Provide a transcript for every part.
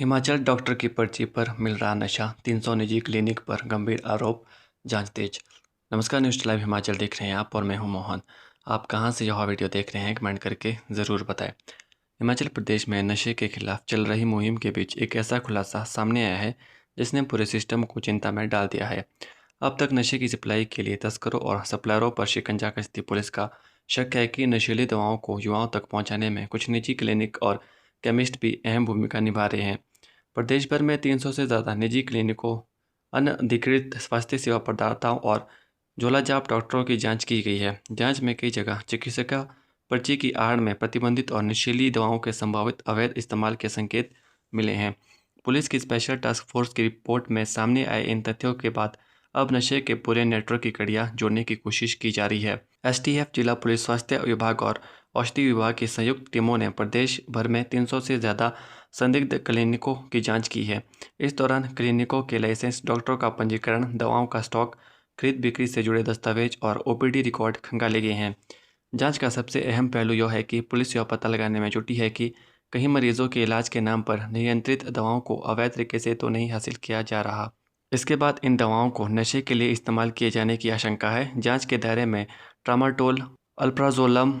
Himachal doctor की पर्ची पर मिल रहा नशा, 300 निजी क्लिनिक पर गंभीर आरोप, जांच तेज। नमस्कार, न्यूज़ लाइव हिमाचल देख रहे हैं आप और मैं हूं मोहन। आप कहां से यह वीडियो देख रहे हैं कमेंट करके ज़रूर बताएं। हिमाचल प्रदेश में नशे के खिलाफ चल रही मुहिम के बीच एक ऐसा खुलासा सामने आया है जिसने पूरे सिस्टम को चिंता में डाल दिया है। अब तक नशे की सप्लाई के लिए तस्करों और सप्लायरों पर शिकंजा कसती पुलिस का शक है कि नशीली दवाओं को युवाओं तक पहुंचाने में कुछ निजी क्लिनिक और केमिस्ट भी अहम भूमिका निभा रहे हैं। प्रदेश भर में 300 से ज़्यादा निजी क्लिनिकों, अनधिकृत स्वास्थ्य सेवा प्रदाताओं और झोलाछाप डॉक्टरों की जांच की गई है। जांच में कई जगह चिकित्सक पर्ची की आड़ में प्रतिबंधित और नशीली दवाओं के संभावित अवैध इस्तेमाल के संकेत मिले हैं। पुलिस की स्पेशल टास्क फोर्स की रिपोर्ट में सामने आए इन तथ्यों के बाद अब नशे के पूरे नेटवर्क की कड़ियां जोड़ने की कोशिश की जा रही है। एसटीएफ, जिला पुलिस, स्वास्थ्य विभाग और औषधि विभाग की संयुक्त टीमों ने प्रदेश भर में 300 से ज़्यादा संदिग्ध क्लिनिकों की जांच की है। इस दौरान क्लिनिकों के लाइसेंस, डॉक्टरों का पंजीकरण, दवाओं का स्टॉक, खरीद बिक्री से जुड़े दस्तावेज और ओपीडी रिकॉर्ड खंगाले गए हैं। जांच का सबसे अहम पहलू यह है कि पुलिस यह पता लगाने में जुटी है कि कहीं मरीजों के इलाज के नाम पर नियंत्रित दवाओं को अवैध तरीके से तो नहीं हासिल किया जा रहा। इसके बाद इन दवाओं को नशे के लिए इस्तेमाल किए जाने की आशंका है। जांच के दायरे में ट्रामाडोल, अल्प्राजोलम,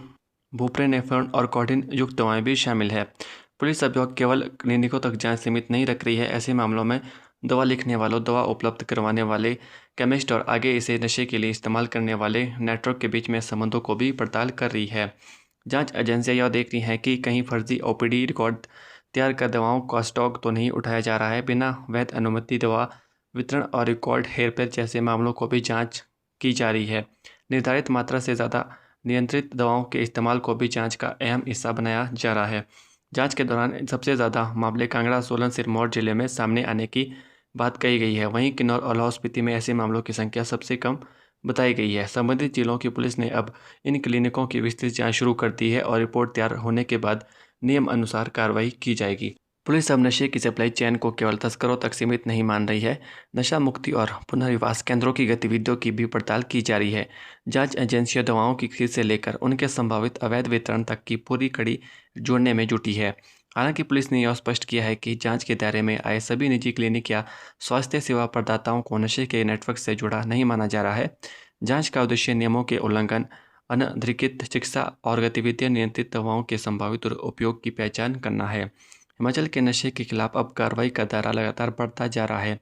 बुप्रेनेफ्रॉन और कोडीन युक्त दवाएं भी शामिल है। पुलिस अब यह केवल क्लिनिकों तक जांच सीमित नहीं रख रही है। ऐसे मामलों में दवा लिखने वालों, दवा उपलब्ध करवाने वाले केमिस्ट और आगे इसे नशे के लिए इस्तेमाल करने वाले नेटवर्क के बीच में संबंधों को भी पड़ताल कर रही है। जांच एजेंसियां यह देख रही हैं कि कहीं फर्जी ओपीडी रिकॉर्ड तैयार कर दवाओं का स्टॉक तो नहीं उठाया जा रहा है। बिना वैध अनुमति दवा वितरण और रिकॉर्ड हेरफेर जैसे मामलों को भी जांच की जा रही है। निर्धारित मात्रा से ज़्यादा नियंत्रित दवाओं के इस्तेमाल को भी जांच का अहम हिस्सा बनाया जा रहा है। जांच के दौरान सबसे ज़्यादा मामले कांगड़ा, सोलन, सिरमौर जिले में सामने आने की बात कही गई है। वहीं किन्नौर और लाहौल स्पीति में ऐसे मामलों की संख्या सबसे कम बताई गई है। संबंधित जिलों की पुलिस ने अब इन क्लिनिकों की विस्तृत जांच शुरू कर दी है और रिपोर्ट तैयार होने के बाद नियम अनुसार कार्रवाई की जाएगी। पुलिस अब नशे की सप्लाई चेन को केवल तस्करों तक सीमित नहीं मान रही है। नशा मुक्ति और पुनर्विवास केंद्रों की गतिविधियों की भी पड़ताल की जा रही है। जांच एजेंसियां दवाओं की खरीद से लेकर उनके संभावित अवैध वितरण तक की पूरी कड़ी जोड़ने में जुटी है। हालांकि पुलिस ने यह स्पष्ट किया है कि जांच के दायरे में आए सभी निजी क्लिनिक या स्वास्थ्य सेवा प्रदाताओं को नशे के नेटवर्क से जुड़ा नहीं माना जा रहा है। जांच का उद्देश्य नियमों के उल्लंघन, अनधिकृत चिकित्सा और गतिविधियां नियंत्रित दवाओं के संभावित उपयोग की पहचान करना है। हिमाचल के नशे के खिलाफ अब कार्रवाई का दायरा लगातार बढ़ता जा रहा है।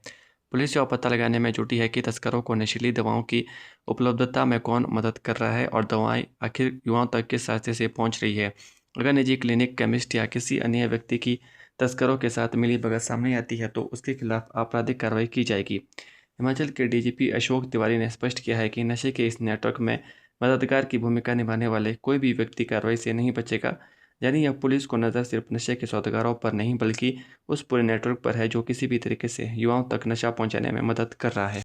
पुलिस यह पता लगाने में जुटी है कि तस्करों को नशीली दवाओं की उपलब्धता में कौन मदद कर रहा है और दवाएं आखिर युवाओं तक किस रास्ते से पहुंच रही है। अगर निजी क्लिनिक, केमिस्ट या किसी अन्य व्यक्ति की तस्करों के साथ मिलीभगत सामने आती है तो उसके खिलाफ आपराधिक कार्रवाई की जाएगी। हिमाचल के डीजीपी अशोक तिवारी ने स्पष्ट किया है कि नशे के इस नेटवर्क में मददगार की भूमिका निभाने वाले कोई भी व्यक्ति कार्रवाई से नहीं बचेगा। यानी अब पुलिस को नज़र सिर्फ नशे के सौदागरों पर नहीं बल्कि उस पूरे नेटवर्क पर है जो किसी भी तरीके से युवाओं तक नशा पहुंचाने में मदद कर रहा है।